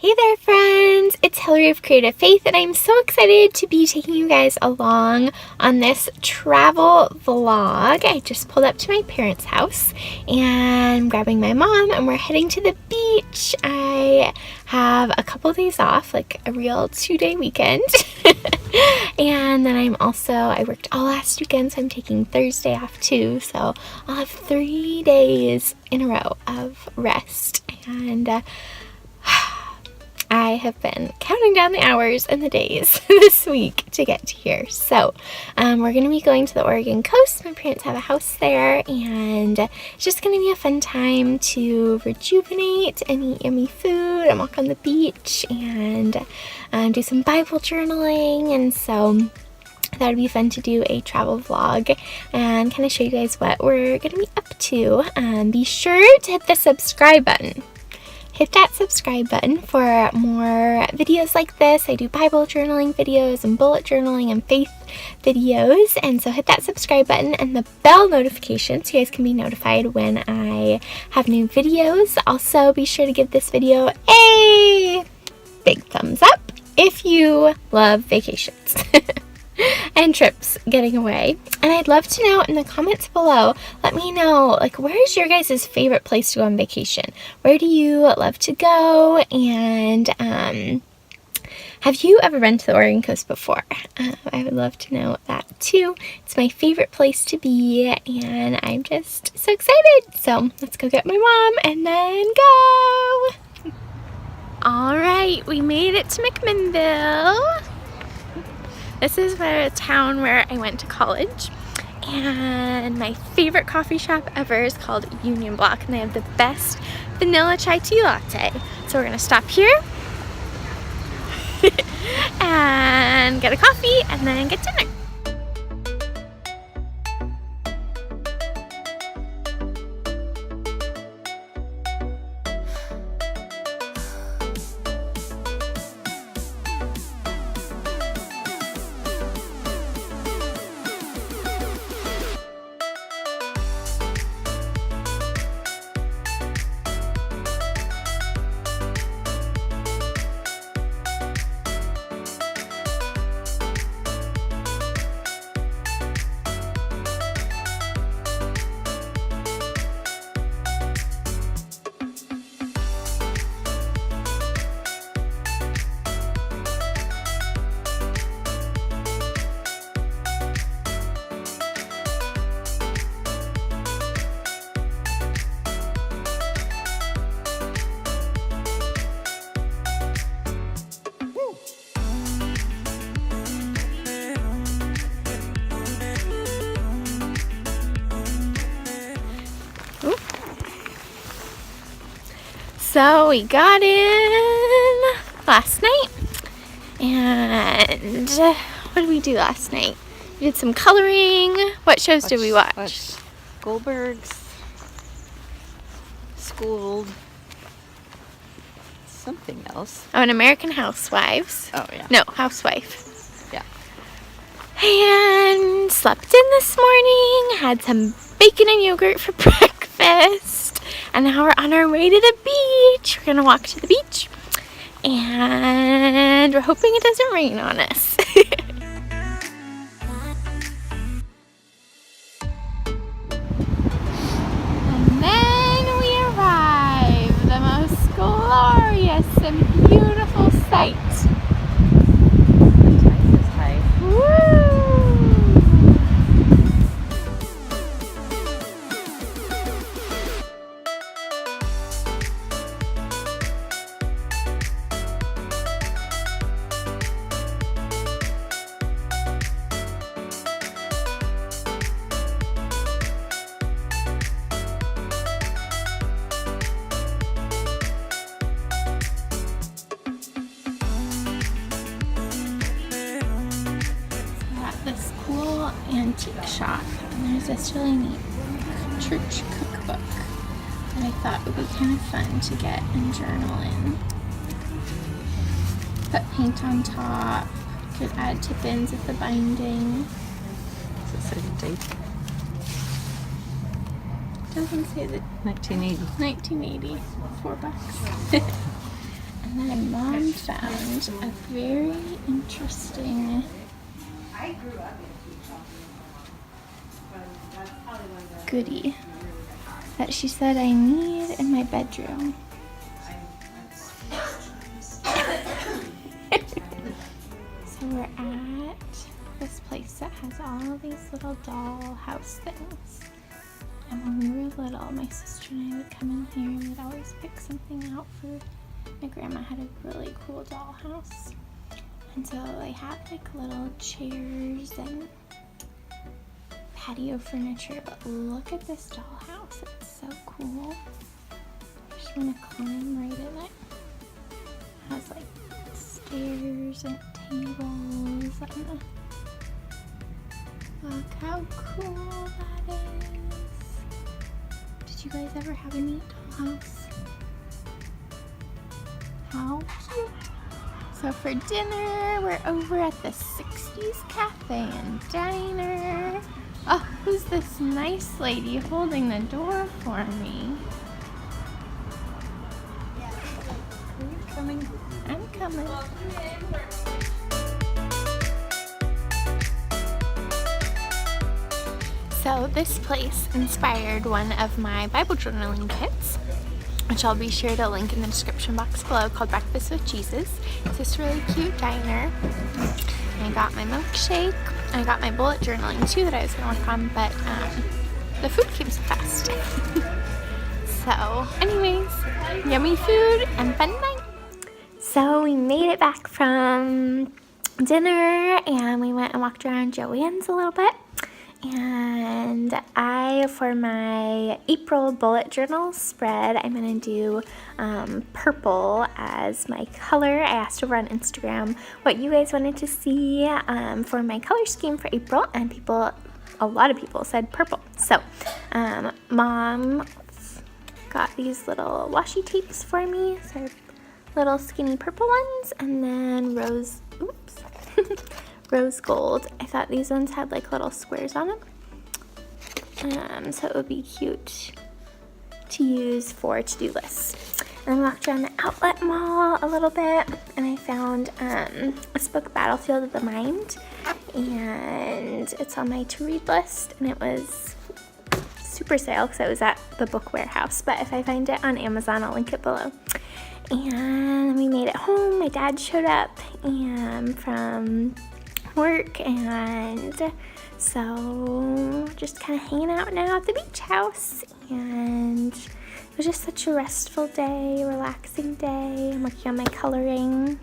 Hey there friends, it's Hillary of Creative Faith and I'm so excited to be taking you guys along on this travel vlog. I just pulled up to my parents' house and I'm grabbing my mom and we're heading to the beach. I have a couple days off, like a real 2-day weekend. And then I worked all last weekend, so I'm taking Thursday off too. So I'll have 3 days in a row of rest and I have been counting down the hours and the days this week to get to here. So we're going to be going to the Oregon coast. My parents have a house there and it's just going to be a fun time to rejuvenate and eat yummy food and walk on the beach and do some Bible journaling. And so that would be fun to do a travel vlog and kind of show you guys what we're going to be up to. Be sure to hit the subscribe button. Hit that subscribe button for more videos like this. I do Bible journaling videos and bullet journaling and faith videos. And so hit that subscribe button and the bell notification so you guys can be notified when I have new videos. Also, be sure to give this video a big thumbs up if you love vacations and trips, getting away. And I'd love to know in the comments below, let me know, like, where's your guys' favorite place to go on vacation? Where do you love to go? And have you ever been to the Oregon coast before? I would love to know that too. It's my favorite place to be and I'm just so excited. So let's go get my mom and then go. All right, we made it to McMinnville. This is a town where I went to college, and my favorite coffee shop ever is called Union Block, and they have the best vanilla chai tea latte. So we're gonna stop here and get a coffee and then get dinner. So we got in last night, and what did we do last night? We did some coloring. What shows did we watch? Goldberg's, Schooled, something else. Oh, an American Housewives. Oh, yeah. No, Housewife. Yeah. And slept in this morning, had some bacon and yogurt for breakfast. And now we're on our way to the beach. We're gonna walk to the beach and we're hoping it doesn't rain on us. And then we arrive, the most glorious and beautiful sight. Woo! This cool antique shop, and there's this really neat church cookbook that I thought would be kind of fun to get and journal in. Put paint on top, could add tip-ins at the binding. Does it say the date? Doesn't say the 1980. 1980. $4. And my mom found a very interesting goodie that she said I need in my bedroom. So we're at this place that has all of these little doll house things. And when we were little, my sister and I would come in here and we'd always pick something out for my grandma. Had a really cool doll house. And so they had like little chairs and patio furniture, but look at this dollhouse. It's so cool. I just want to climb right in it. It has like stairs and tables. And look how cool that is. Did you guys ever have a neat dollhouse? How cute. So for dinner, we're over at the 60s Cafe and Diner. Oh, who's this nice lady holding the door for me? Are you coming? I'm coming. So this place inspired one of my Bible journaling kits, which I'll be sure to link in the description box below, called Breakfast with Jesus. It's this really cute diner. I got my milkshake. I got my bullet journaling too that I was going to work on, but the food came so fast. So anyways, yummy food and fun night. So we made it back from dinner and we went and walked around Joann's a little bit. And for my April bullet journal spread, I'm going to do purple as my color. I asked over on Instagram what you guys wanted to see for my color scheme for April, and a lot of people said purple. So Mom got these little washi tapes for me. So little skinny purple ones, and then rose gold. I thought these ones had like little squares on them. So it would be cute to use for to-do lists. And I walked around the outlet mall a little bit and I found this book, Battlefield of the Mind, and it's on my to-read list, and it was super sale because I was at the book warehouse, but if I find it on Amazon, I'll link it below. And we made it home. My dad showed up from work, and so just kind of hanging out now at the beach house, and it was just such a restful day, relaxing day. I'm working on my coloring,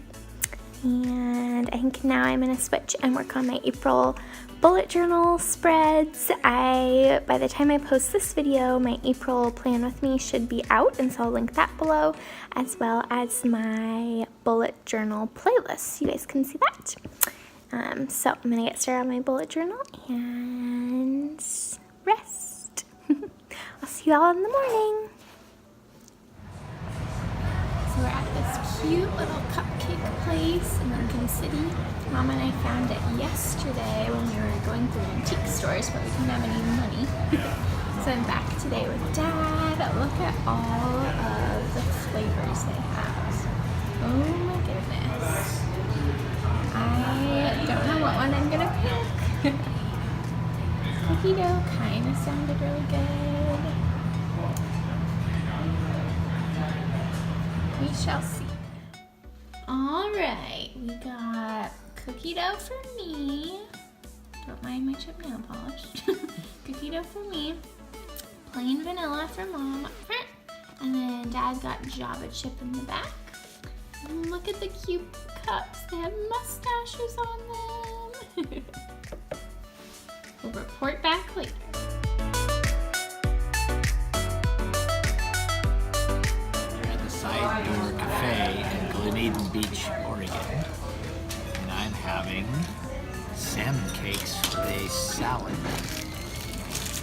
and I think now I'm going to switch and work on my April bullet journal spreads. By the time I post this video, my April plan with me should be out, and so I'll link that below, as well as my bullet journal playlist. You guys can see that. So I'm going to get started on my bullet journal and rest. I'll see you all in the morning. So we're at this cute little cupcake place in Lincoln City. Mom and I found it yesterday when we were going through antique stores, but we didn't have any money. So I'm back today with Dad. Look at all of the flavors they have. Oh my goodness. I don't know what one I'm gonna pick. Cookie dough kind of sounded really good. We shall see. Alright, we got cookie dough for me. Don't mind my chip nail polish. Cookie dough for me. Plain vanilla for Mom up front. And then Dad got Java chip in the back. And look at the cute cups. They have mustaches on them. We'll report back later. We're at the Side Door Cafe in Gleneden Beach, Oregon. And I'm having salmon cakes with a salad.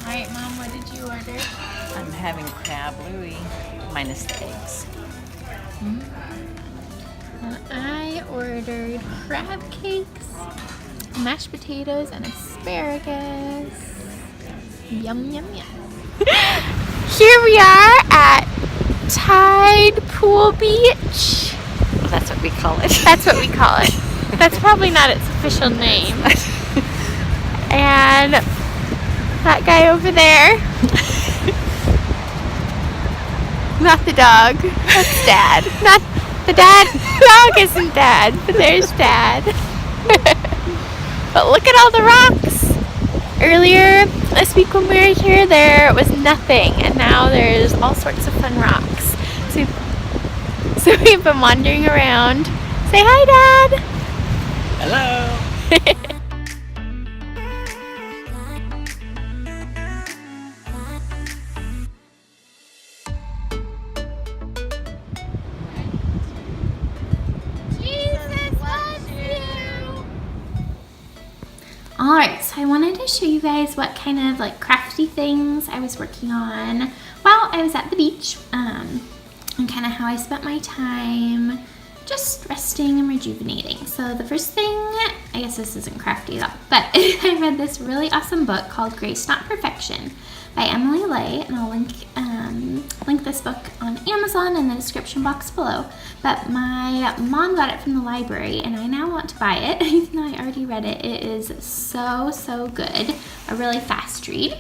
Alright, Mom, what did you order? I'm having crab louie minus the eggs. And I ordered crab cakes, mashed potatoes, and asparagus. Yum, yum, yum. Here we are at Tide Pool Beach. we call it. That's what we call it. That's probably not its official name. And that guy over there. Not the dog. That's Dad. Not the dad. Dog isn't Dad, but there's Dad. But look at all the rocks. Earlier this week when we were here, there was nothing, and now there's all sorts of fun rocks. So we've been wandering around. Say hi, Dad. Hello. Alright, so I wanted to show you guys what kind of like crafty things I was working on while I was at the beach, and kind of how I spent my time just resting and rejuvenating. So the first thing, I guess this isn't crafty at all, but I read this really awesome book called Grace Not Perfection by Emily Lay, and I'll link this book on Amazon in the description box below. But my mom got it from the library, and I now want to buy it, even though I already read it. It is so good. A really fast read.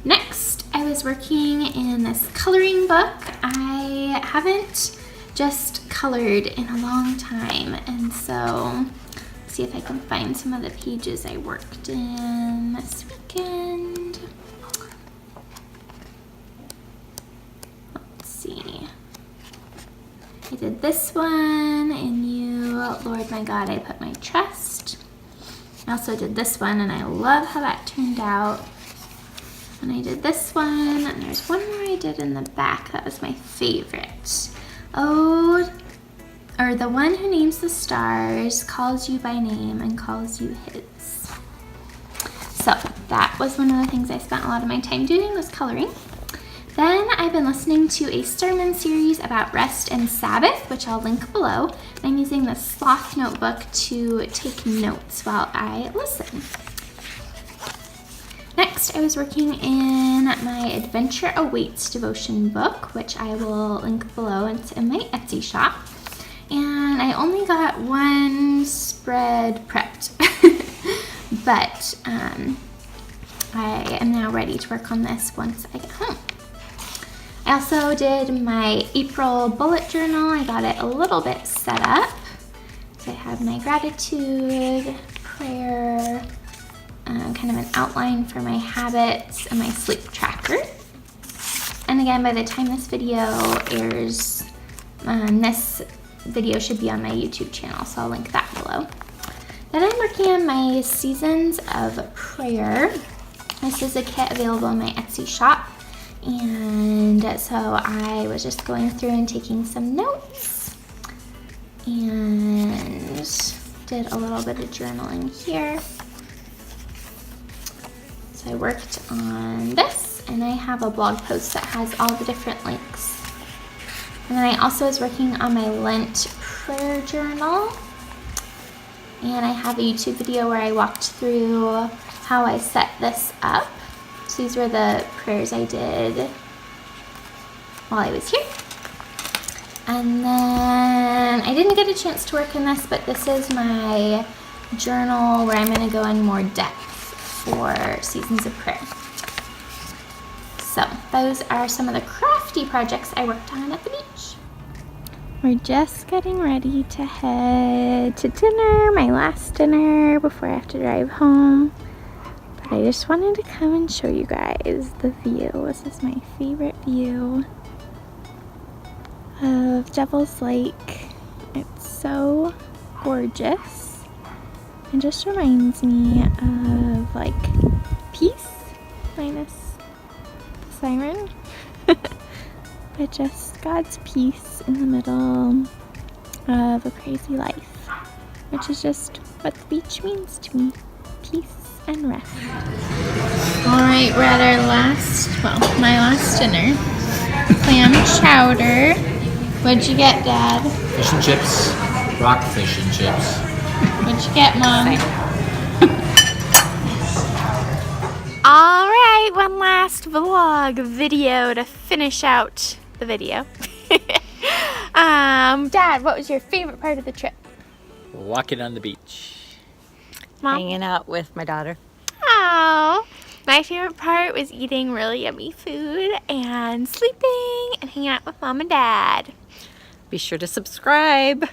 Next, I was working in this coloring book. I haven't just colored in a long time, and so let's see if I can find some of the pages I worked in this weekend. Let's see. I did this one, In You, Lord my God, I Put My Trust. I also did this one, and I love how that turned out. And I did this one, and there's one more I did in the back that was my favorite. Oh, or the one who names the stars, calls you by name, and calls you his. So that was one of the things I spent a lot of my time doing, was coloring. Then I've been listening to a sermon series about rest and Sabbath, which I'll link below. I'm using the Sloth notebook to take notes while I listen. Next, I was working in my Adventure Awaits devotion book, which I will link below. It's in my Etsy shop. And I only got one spread prepped, but I am now ready to work on this once I get home. I also did my April bullet journal. I got it a little bit set up. So I have my gratitude, prayer, kind of an outline for my habits, and my sleep tracker. And again, by the time this video airs, this video should be on my YouTube channel, so I'll link that below. Then I'm working on my Seasons of Prayer. This is a kit available in my Etsy shop. And so I was just going through and taking some notes and did a little bit of journaling here. So I worked on this, and I have a blog post that has all the different links. And then I also was working on my Lent prayer journal, and I have a YouTube video where I walked through how I set this up. So these were the prayers I did while I was here. And then I didn't get a chance to work on this, but this is my journal where I'm going to go in more depth for Seasons of Prayer. So those are some of the crafty projects I worked on at the beach. We're just getting ready to head to dinner, my last dinner before I have to drive home. I just wanted to come and show you guys the view. This is my favorite view of Devil's Lake. It's so gorgeous. It just reminds me of like peace minus the siren. But just God's peace in the middle of a crazy life, which is just what the beach means to me. Peace and rest. Alright, we're at our my last dinner. Clam chowder. What'd you get, Dad? Fish and chips. Rock fish and chips. What'd you get, Mom? Alright, one last vlog video to finish out the video. Dad, what was your favorite part of the trip? Walking on the beach. Mom? Hanging out with my daughter. Oh, my favorite part was eating really yummy food and sleeping and hanging out with Mom and Dad. Be sure to subscribe.